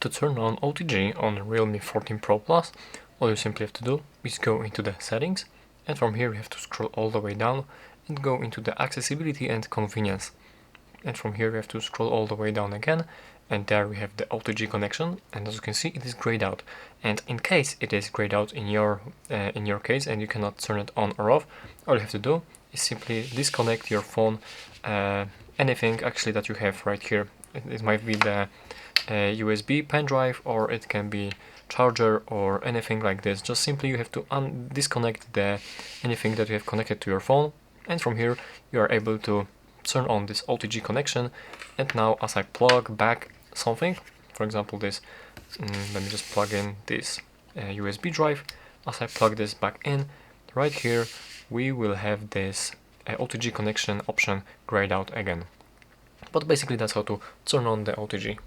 To turn on OTG on Realme 14 Pro Plus, all you simply have to do is go into the settings, and from here you have to scroll all the way down and go into the accessibility and convenience. And from here we have to scroll all the way down again, and there we have the OTG connection, and as you can see it is grayed out. And in case it is grayed out in your case and you cannot turn it on or off, all you have to do is simply disconnect your phone, anything actually that you have right here. It might be the USB pen drive, or it can be charger or anything like this. Just simply you have to disconnect anything that you have connected to your phone, and from here you are able to turn on this OTG connection. And now as I plug back something, for example this, let me just plug in this USB drive. As I plug this back in, right here we will have this OTG connection option grayed out again. But basically that's how to turn on the OTG.